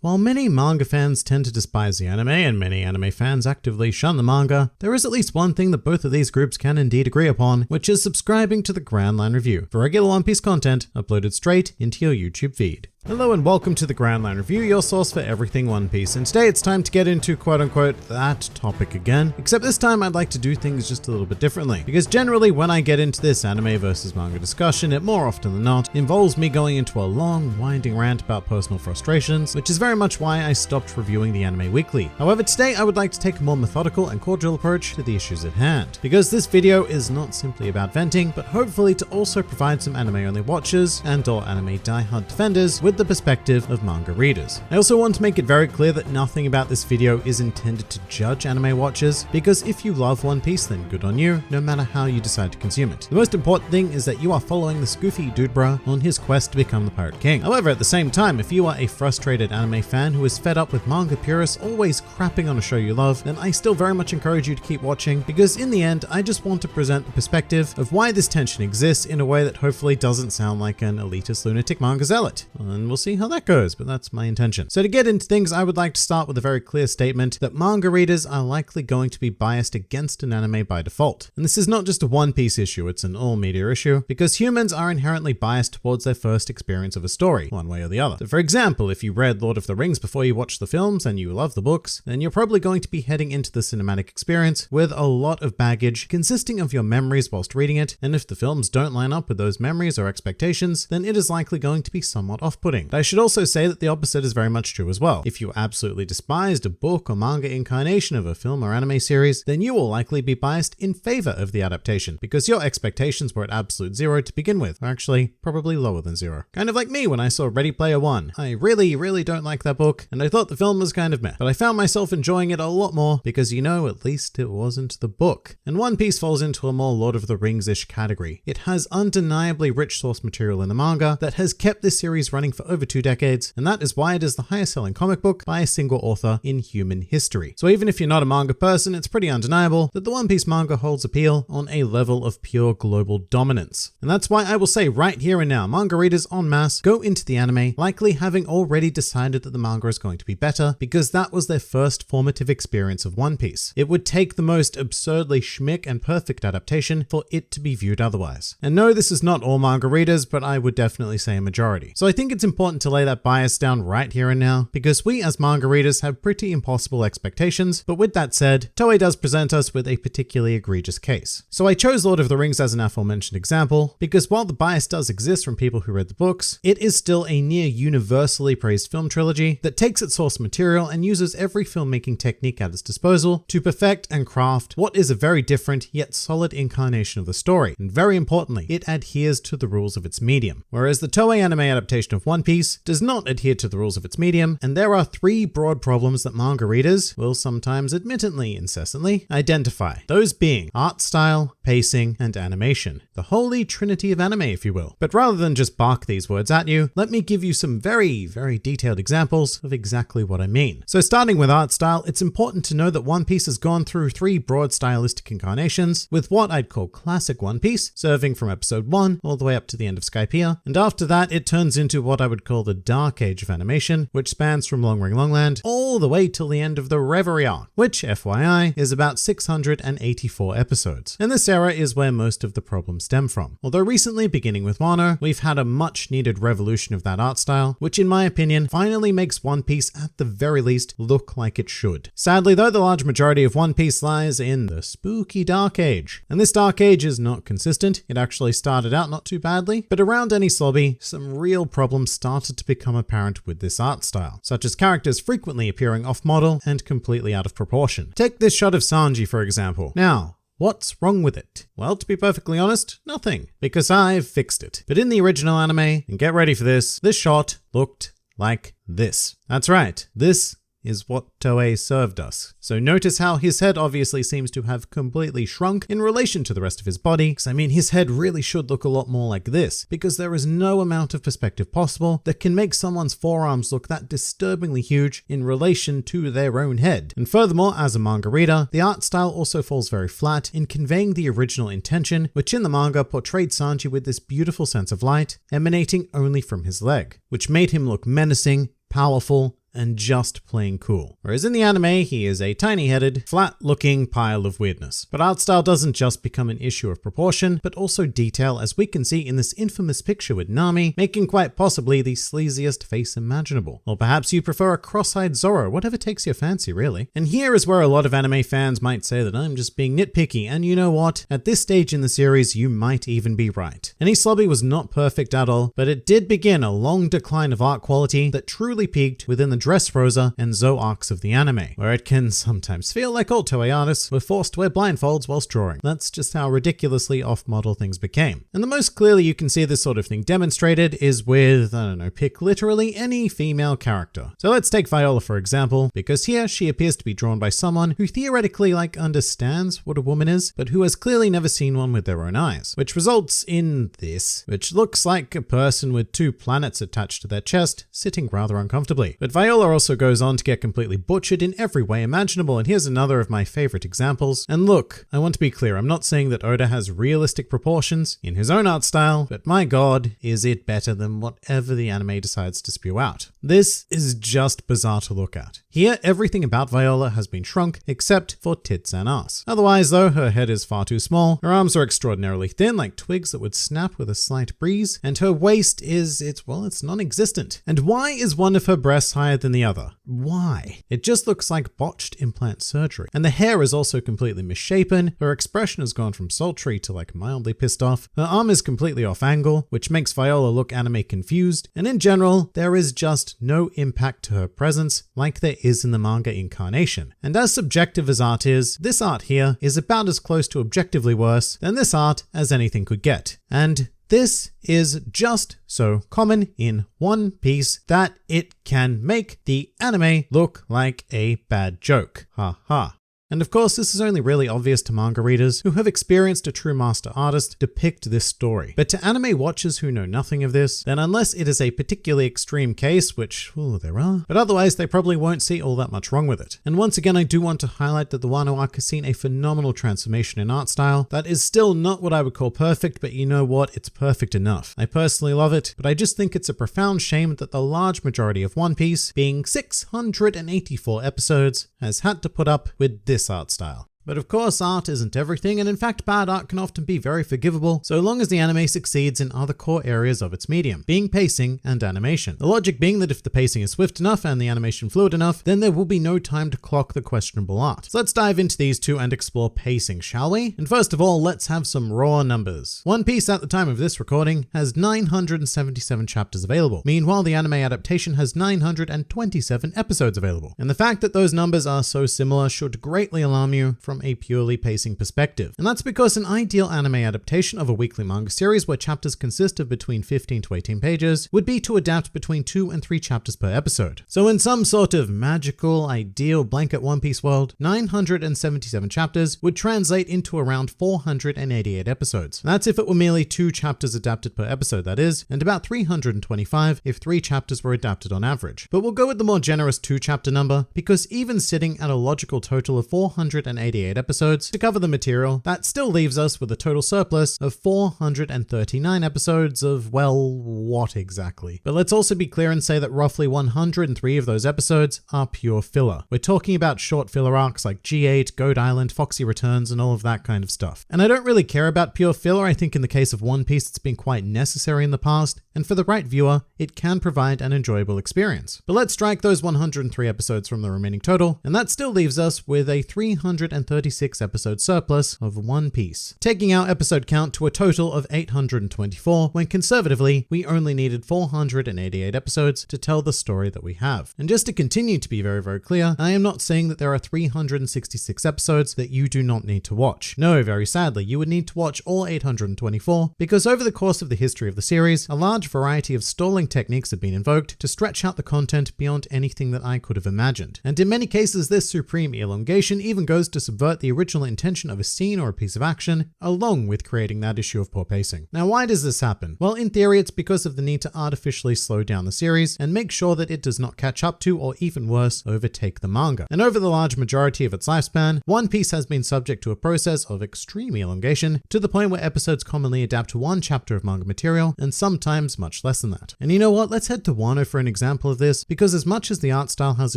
While many manga fans tend to despise the anime and many anime fans actively shun the manga, there is at least one thing that both of these groups can indeed agree upon, which is subscribing to the Grand Line Review for regular One Piece content uploaded straight into your YouTube feed. Hello and welcome to the Grand Line Review, your source for everything One Piece, and today it's time to get into quote-unquote that topic again, except this time I'd like to do things just a little bit differently, because generally when I get into this anime versus manga discussion, it more often than not involves me going into a long, winding rant about personal frustrations, which is very much why I stopped reviewing the anime weekly. However, today I would like to take a more methodical and cordial approach to the issues at hand, because this video is not simply about venting, but hopefully to also provide some anime-only watchers and/or anime die-hard defenders with the perspective of manga readers. I also want to make it very clear that nothing about this video is intended to judge anime watchers, because if you love One Piece, then good on you, no matter how you decide to consume it. The most important thing is that you are following this goofy dude bruh on his quest to become the Pirate King. However, at the same time, if you are a frustrated anime fan who is fed up with manga purists always crapping on a show you love, then I still very much encourage you to keep watching, because in the end, I just want to present the perspective of why this tension exists in a way that hopefully doesn't sound like an elitist lunatic manga zealot. And we'll see how that goes, but that's my intention. So to get into things, I would like to start with a very clear statement that manga readers are likely going to be biased against an anime by default. And this is not just a One Piece issue, it's an all media issue, because humans are inherently biased towards their first experience of a story, one way or the other. So for example, if you read Lord of the Rings before you watched the films and you love the books, then you're probably going to be heading into the cinematic experience with a lot of baggage consisting of your memories whilst reading it, and if the films don't line up with those memories or expectations, then it is likely going to be somewhat off-putting. But I should also say that the opposite is very much true as well. If you absolutely despised a book or manga incarnation of a film or anime series, then you will likely be biased in favor of the adaptation, because your expectations were at absolute zero to begin with, or actually probably lower than zero. Kind of like me when I saw Ready Player One. I really don't like that book, and I thought the film was kind of meh, but I found myself enjoying it a lot more because, you know, at least it wasn't the book. And One Piece falls into a more Lord of the Rings-ish category. It has undeniably rich source material in the manga that has kept this series running for over 2 decades, and that is why it is the highest selling comic book by a single author in human history. So even if you're not a manga person, it's pretty undeniable that the One Piece manga holds appeal on a level of pure global dominance. And that's why I will say right here and now, manga readers en masse go into the anime likely having already decided that the manga is going to be better, because that was their first formative experience of One Piece. It would take the most absurdly schmick and perfect adaptation for it to be viewed otherwise. And no, this is not all manga readers, but I would definitely say a majority. So I think it's important to lay that bias down right here and now, because we as manga readers have pretty impossible expectations, but with that said, Toei does present us with a particularly egregious case. So I chose Lord of the Rings as an aforementioned example, because while the bias does exist from people who read the books, it is still a near universally praised film trilogy that takes its source material and uses every filmmaking technique at its disposal to perfect and craft what is a very different yet solid incarnation of the story. And very importantly, it adheres to the rules of its medium. Whereas the Toei anime adaptation of One Piece does not adhere to the rules of its medium, and there are 3 broad problems that manga readers will sometimes admittedly incessantly identify. Those being art style, pacing, and animation. The holy trinity of anime, if you will. But rather than just bark these words at you, let me give you some very detailed examples of exactly what I mean. So starting with art style, it's important to know that One Piece has gone through 3 broad stylistic incarnations, with what I'd call classic One Piece, serving from episode 1 all the way up to the end of Skypiea, and after that it turns into what I would call the dark age of animation, which spans from Long Ring Longland all the way till the end of the Reverie arc, which FYI is about 684 episodes. And this era is where most of the problems stem from. Although recently, beginning with Wano, we've had a much needed revolution of that art style, which in my opinion finally makes One Piece at the very least look like it should. Sadly though, the large majority of One Piece lies in the spooky dark age. And this dark age is not consistent. It actually started out not too badly, but around Enies Lobby, some real problems started to become apparent with this art style, such as characters frequently appearing off-model and completely out of proportion. Take this shot of Sanji for example. Now, what's wrong with it? Well, to be perfectly honest, nothing, because I've fixed it. But in the original anime, and get ready for this shot looked like this. That's right, this is what Toei served us. So notice how his head obviously seems to have completely shrunk in relation to the rest of his body, because I mean his head really should look a lot more like this, because there is no amount of perspective possible that can make someone's forearms look that disturbingly huge in relation to their own head. And furthermore, as a manga reader, the art style also falls very flat in conveying the original intention, which in the manga portrayed Sanji with this beautiful sense of light emanating only from his leg, which made him look menacing, powerful, and just plain cool. Whereas in the anime, he is a tiny-headed, flat-looking pile of weirdness. But art style doesn't just become an issue of proportion, but also detail, as we can see in this infamous picture with Nami making quite possibly the sleaziest face imaginable. Or perhaps you prefer a cross-eyed Zoro, whatever takes your fancy really. And here is where a lot of anime fans might say that I'm just being nitpicky, and you know what? At this stage in the series, you might even be right. Enies Lobby was not perfect at all, but it did begin a long decline of art quality that truly peaked within the Dressrosa and Zou arcs of the anime, where it can sometimes feel like old Toei artists were forced to wear blindfolds whilst drawing. That's just how ridiculously off-model things became. And the most clearly you can see this sort of thing demonstrated is with, I don't know, pick literally any female character. So let's take Viola for example, because here she appears to be drawn by someone who theoretically understands what a woman is, but who has clearly never seen one with their own eyes, which results in this, which looks like a person with two planets attached to their chest, sitting rather uncomfortably. But Viola also goes on to get completely butchered in every way imaginable, and here's another of my favorite examples. And look, I want to be clear, I'm not saying that Oda has realistic proportions in his own art style, but my god, is it better than whatever the anime decides to spew out. This is just bizarre to look at. Here, everything about Viola has been shrunk except for tits and ass. Otherwise though, her head is far too small, her arms are extraordinarily thin like twigs that would snap with a slight breeze, and her waist is, it's non-existent. And why is one of her breasts higher than the other? Why? It just looks like botched implant surgery. And the hair is also completely misshapen, her expression has gone from sultry to mildly pissed off, her arm is completely off angle, which makes Viola look anime confused, and in general, there is just no impact to her presence like there is in the manga incarnation. And as subjective as art is, this art here is about as close to objectively worse than this art as anything could get. And this is just so common in One Piece that it can make the anime look like a bad joke. Ha ha. And of course, this is only really obvious to manga readers who have experienced a true master artist depict this story. But to anime watchers who know nothing of this, then unless it is a particularly extreme case, which, there are, but otherwise they probably won't see all that much wrong with it. And once again, I do want to highlight that the Wano arc has seen a phenomenal transformation in art style that is still not what I would call perfect, but you know what? It's perfect enough. I personally love it, but I just think it's a profound shame that the large majority of One Piece, being 684 episodes, has had to put up with this art style. But of course, art isn't everything, and in fact, bad art can often be very forgivable, so long as the anime succeeds in other core areas of its medium, being pacing and animation. The logic being that if the pacing is swift enough and the animation fluid enough, then there will be no time to clock the questionable art. So let's dive into these two and explore pacing, shall we? And first of all, let's have some raw numbers. One Piece at the time of this recording has 977 chapters available. Meanwhile, the anime adaptation has 927 episodes available. And the fact that those numbers are so similar should greatly alarm you from a purely pacing perspective. And that's because an ideal anime adaptation of a weekly manga series where chapters consist of between 15 to 18 pages would be to adapt between 2 and 3 chapters per episode. So in some sort of magical, ideal blanket One Piece world, 977 chapters would translate into around 488 episodes. That's if it were merely 2 chapters adapted per episode, that is, and about 325 if 3 chapters were adapted on average. But we'll go with the more generous 2 chapter number, because even sitting at a logical total of 488 episodes to cover the material, that still leaves us with a total surplus of 439 episodes of, well, what exactly? But let's also be clear and say that roughly 103 of those episodes are pure filler. We're talking about short filler arcs like G8, Goat Island, Foxy Returns, and all of that kind of stuff. And I don't really care about pure filler. I think in the case of One Piece, it's been quite necessary in the past, and for the right viewer, it can provide an enjoyable experience. But let's strike those 103 episodes from the remaining total, and that still leaves us with a 336 episode surplus of One Piece, taking our episode count to a total of 824, when conservatively, we only needed 488 episodes to tell the story that we have. And just to continue to be very, very clear, I am not saying that there are 366 episodes that you do not need to watch. No, very sadly, you would need to watch all 824, because over the course of the history of the series, a large variety of stalling techniques have been invoked to stretch out the content beyond anything that I could have imagined. And in many cases, this supreme elongation even goes to subvert the original intention of a scene or a piece of action, along with creating that issue of poor pacing. Now, why does this happen? Well, in theory, it's because of the need to artificially slow down the series and make sure that it does not catch up to, or even worse, overtake the manga. And over the large majority of its lifespan, One Piece has been subject to a process of extreme elongation, to the point where episodes commonly adapt to one chapter of manga material, and sometimes much less than that. And you know what? Let's head to Wano for an example of this, because as much as the art style has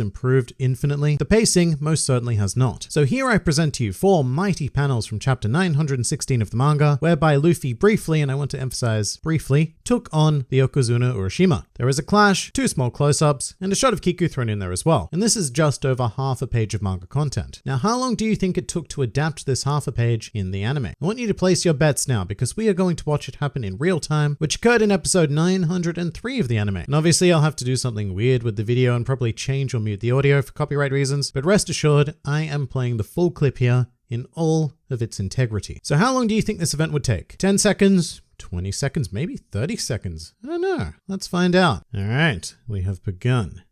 improved infinitely, the pacing most certainly has not. So here I present to you 4 mighty panels from chapter 916 of the manga, whereby Luffy briefly, and I want to emphasize briefly, took on the Yokozuna Urashima. There is a clash, 2 small close-ups, and a shot of Kiku thrown in there as well. And this is just over half a page of manga content. Now, how long do you think it took to adapt this half a page in the anime? I want you to place your bets now, because we are going to watch it happen in real time, which occurred in episode 903 of the anime. And obviously I'll have to do something weird with the video and probably change or mute the audio for copyright reasons, but rest assured, I am playing the full clip here in all of its integrity. So how long do you think this event would take? 10 seconds? 20 seconds? Maybe 30 seconds? I don't know. Let's find out. All right, we have begun.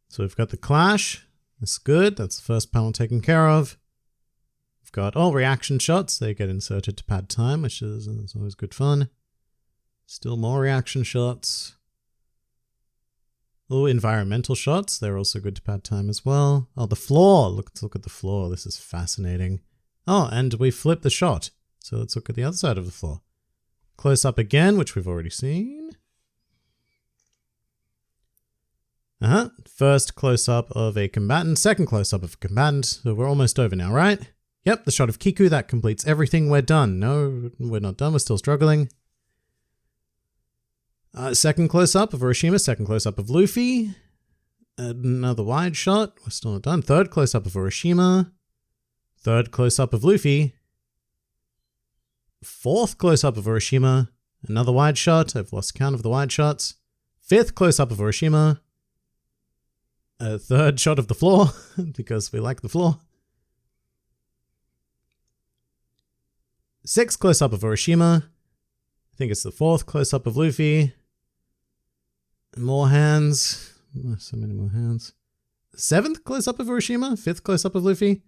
So we've got the clash. That's good. That's the first panel taken care of. We've got all reaction shots. They get inserted to pad time, which is always good fun. Still more reaction shots. Oh, environmental shots. They're also good to pad time as well. Oh, the floor. Let's look at the floor. This is fascinating. Oh, and we flip the shot. So let's look at the other side of the floor. Close up again, which we've already seen. First close up of a combatant, second close up of a combatant. So we're almost over now, right? Yep, the shot of Kiku, that completes everything. We're done. No, we're not done. We're still struggling. Second close up of Urashima, second close up of Luffy. Another wide shot. We're still not done. Third close up of Urashima. Third close up of Luffy. Fourth close up of Urashima. Another wide shot. I've lost count of the wide shots. Fifth close up of Urashima. A third shot of the floor, because we like the floor. Sixth close up of Urashima. I think it's the fourth close up of Luffy. More hands. So many more hands. Seventh close up of Urashima. Fifth close up of Luffy.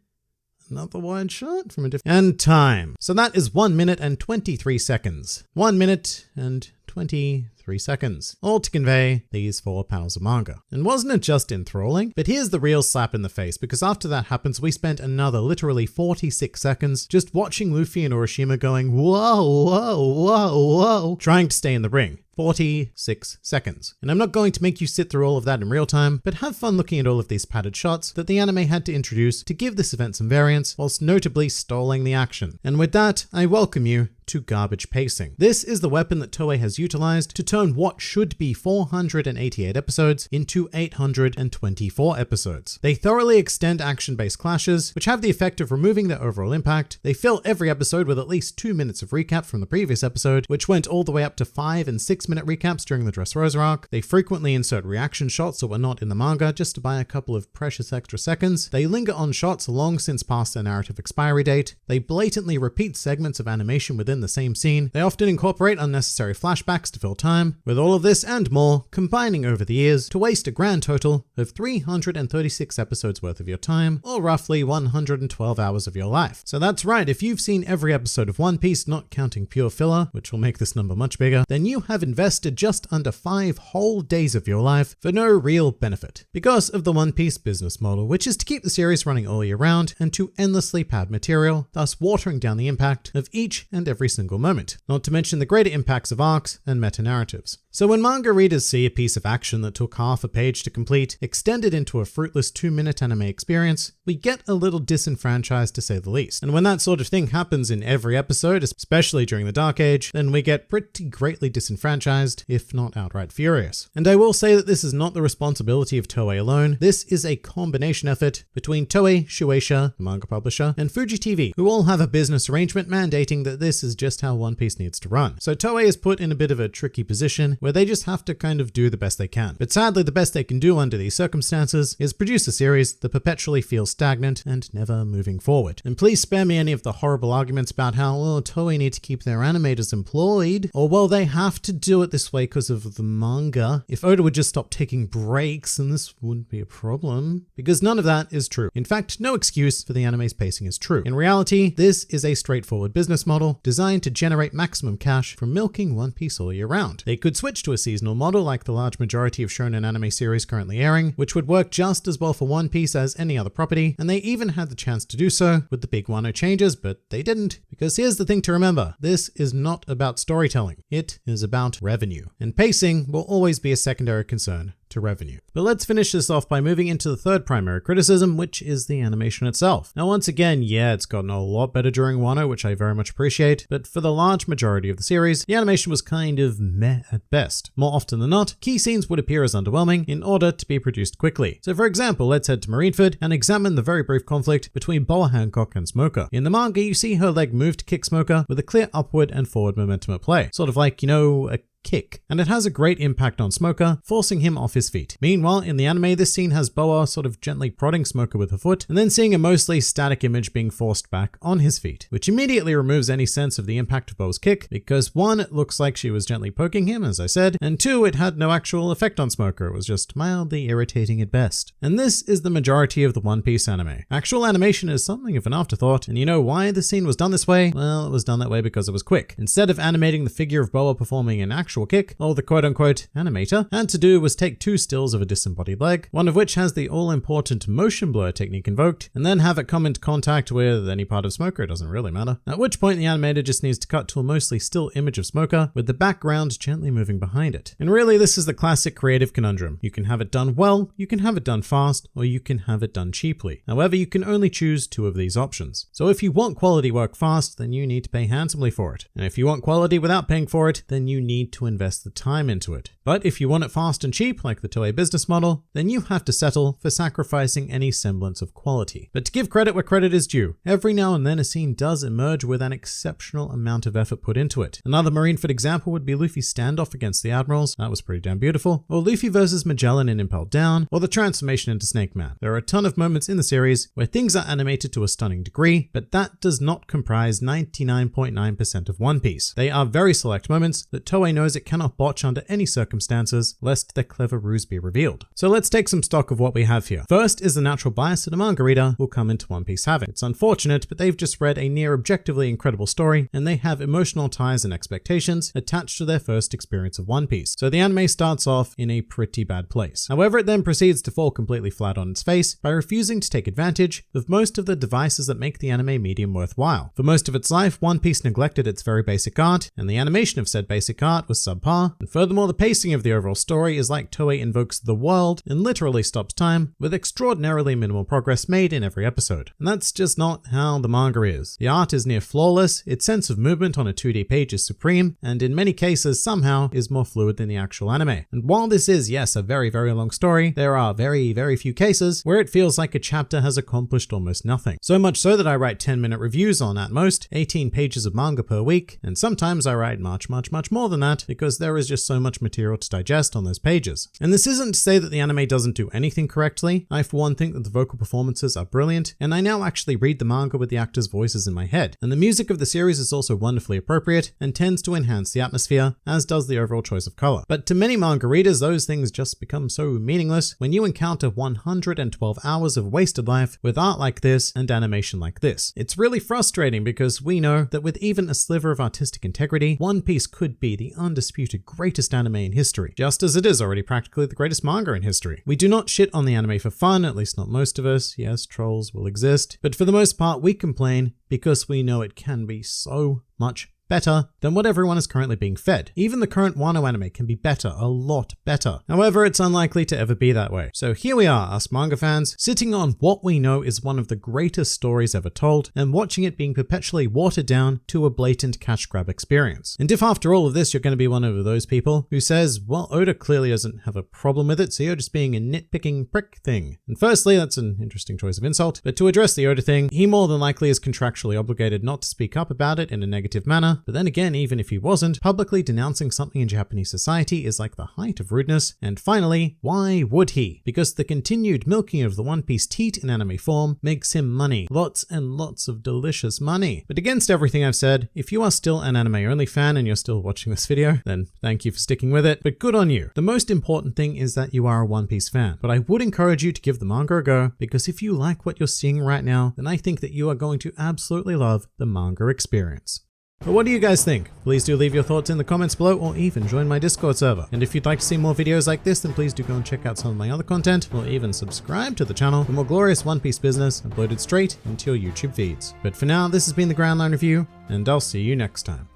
Another wide shot from a different... And time. So that is 1 minute and 23 seconds. 1 minute and 23 seconds. All to convey these 4 panels of manga. And wasn't it just enthralling? But here's the real slap in the face, because after that happens, we spent another literally 46 seconds just watching Luffy and Urashima going, whoa, whoa, whoa, whoa, trying to stay in the ring. 46 seconds. And I'm not going to make you sit through all of that in real time, but have fun looking at all of these padded shots that the anime had to introduce to give this event some variance, whilst notably stalling the action. And with that, I welcome you to garbage pacing. This is the weapon that Toei has utilized to turn what should be 488 episodes into 824 episodes. They thoroughly extend action-based clashes, which have the effect of removing their overall impact. They fill every episode with at least 2 minutes of recap from the previous episode, which went all the way up to 5 and 6 minute recaps during the Dressrosa arc. They frequently insert reaction shots that were not in the manga just to buy a couple of precious extra seconds. They linger on shots long since past their narrative expiry date. They blatantly repeat segments of animation within the same scene. They often incorporate unnecessary flashbacks to fill time. With all of this and more combining over the years to waste a grand total of 336 episodes worth of your time, or roughly 112 hours of your life. So that's right, if you've seen every episode of One Piece, not counting pure filler, which will make this number much bigger, then you have invested just under 5 whole days of your life for no real benefit. Because of the One Piece business model, which is to keep the series running all year round and to endlessly pad material, thus watering down the impact of each and every single moment, not to mention the greater impacts of arcs and meta-narratives. So when manga readers see a piece of action that took half a page to complete extended into a fruitless 2-minute anime experience, we get a little disenfranchised to say the least. And when that sort of thing happens in every episode, especially during the Dark Age, then we get pretty greatly disenfranchised, if not outright furious. And I will say that this is not the responsibility of Toei alone. This is a combination effort between Toei, Shueisha, the manga publisher, and Fuji TV, who all have a business arrangement mandating that this is is just how One Piece needs to run. So Toei is put in a bit of a tricky position where they just have to kind of do the best they can. But sadly, the best they can do under these circumstances is produce a series that perpetually feels stagnant and never moving forward. And please spare me any of the horrible arguments about how, well, Toei need to keep their animators employed, or well, they have to do it this way because of the manga. If Oda would just stop taking breaks, then this wouldn't be a problem. Because none of that is true. In fact, no excuse for the anime's pacing is true. In reality, this is a straightforward business model designed to generate maximum cash from milking One Piece all year round. They could switch to a seasonal model like the large majority of shonen anime series currently airing, which would work just as well for One Piece as any other property, and they even had the chance to do so with the big Wano changes, but they didn't. Because here's the thing to remember, this is not about storytelling, it is about revenue. And pacing will always be a secondary concern to revenue. But let's finish this off by moving into the third primary criticism, which is the animation itself. Now once again, yeah, it's gotten a lot better during Wano, which I very much appreciate, but for the large majority of the series, the animation was kind of meh at best. More often than not, key scenes would appear as underwhelming in order to be produced quickly. So for example, let's head to Marineford and examine the very brief conflict between Boa Hancock and Smoker. In the manga, you see her leg move to kick Smoker with a clear upward and forward momentum at play. Sort of like, you know, a kick, and it has a great impact on Smoker, forcing him off his feet. Meanwhile, in the anime, this scene has Boa sort of gently prodding Smoker with her foot, and then seeing a mostly static image being forced back on his feet, which immediately removes any sense of the impact of Boa's kick, because one, it looks like she was gently poking him, as I said, and two, it had no actual effect on Smoker, it was just mildly irritating at best. And this is the majority of the One Piece anime. Actual animation is something of an afterthought, and you know why the scene was done this way? Well, it was done that way because it was quick. Instead of animating the figure of Boa performing an actual kick, all the quote-unquote animator had to do was take two stills of a disembodied leg, one of which has the all-important motion blur technique invoked, and then have it come into contact with any part of Smoker, it doesn't really matter. At which point the animator just needs to cut to a mostly still image of Smoker with the background gently moving behind it. And really, this is the classic creative conundrum. You can have it done well, you can have it done fast, or you can have it done cheaply. However, you can only choose two of these options. So if you want quality work fast, then you need to pay handsomely for it. And if you want quality without paying for it, then you need to invest the time into it. But if you want it fast and cheap, like the Toei business model, then you have to settle for sacrificing any semblance of quality. But to give credit where credit is due, every now and then a scene does emerge with an exceptional amount of effort put into it. Another Marineford example would be Luffy's standoff against the Admirals, that was pretty damn beautiful, or Luffy versus Magellan in Impelled Down, or the transformation into Snake Man. There are a ton of moments in the series where things are animated to a stunning degree, but that does not comprise 99.9% of One Piece. They are very select moments that Toei knows it cannot botch under any circumstances, lest their clever ruse be revealed. So let's take some stock of what we have here. First is the natural bias that a manga reader will come into One Piece having. It's unfortunate, but they've just read a near objectively incredible story, and they have emotional ties and expectations attached to their first experience of One Piece. So the anime starts off in a pretty bad place. However, it then proceeds to fall completely flat on its face by refusing to take advantage of most of the devices that make the anime medium worthwhile. For most of its life, One Piece neglected its very basic art, and the animation of said basic art was subpar, and furthermore, the pacing of the overall story is like Toei invokes the world and literally stops time, with extraordinarily minimal progress made in every episode. And that's just not how the manga is. The art is near flawless, its sense of movement on a 2D page is supreme, and in many cases somehow is more fluid than the actual anime. And while this is, yes, a very, very long story, there are very, very few cases where it feels like a chapter has accomplished almost nothing. So much so that I write 10-minute reviews on, at most, 18 pages of manga per week, and sometimes I write much more than that because there is just so much material to digest on those pages. And this isn't to say that the anime doesn't do anything correctly. I for one think that the vocal performances are brilliant, and I now actually read the manga with the actors' voices in my head. And the music of the series is also wonderfully appropriate and tends to enhance the atmosphere, as does the overall choice of color. But to many manga readers, those things just become so meaningless when you encounter 112 hours of wasted life with art like this and animation like this. It's really frustrating because we know that with even a sliver of artistic integrity, One Piece could be the undisputed greatest anime in history, just as it is already practically the greatest manga in history. We do not shit on the anime for fun, at least not most of us. Yes, trolls will exist, but for the most part we complain because we know it can be so much better than what everyone is currently being fed. Even the current Wano anime can be better, a lot better. However, it's unlikely to ever be that way. So here we are, us manga fans, sitting on what we know is one of the greatest stories ever told, and watching it being perpetually watered down to a blatant cash grab experience. And if after all of this you're going to be one of those people who says, well, Oda clearly doesn't have a problem with it, so you're just being a nitpicking prick thing. And firstly, that's an interesting choice of insult, but to address the Oda thing, he more than likely is contractually obligated not to speak up about it in a negative manner, but then again, even if he wasn't, publicly denouncing something in Japanese society is like the height of rudeness. And finally, why would he? Because the continued milking of the One Piece teat in anime form makes him money. Lots and lots of delicious money. But against everything I've said, if you are still an anime only fan and you're still watching this video, then thank you for sticking with it, but good on you. The most important thing is that you are a One Piece fan, but I would encourage you to give the manga a go, because if you like what you're seeing right now, then I think that you are going to absolutely love the manga experience. But what do you guys think? Please do leave your thoughts in the comments below, or even join my Discord server. And if you'd like to see more videos like this, then please do go and check out some of my other content, or even subscribe to the channel for more glorious One Piece business uploaded straight into your YouTube feeds. But for now, this has been the Grand Line Review, and I'll see you next time.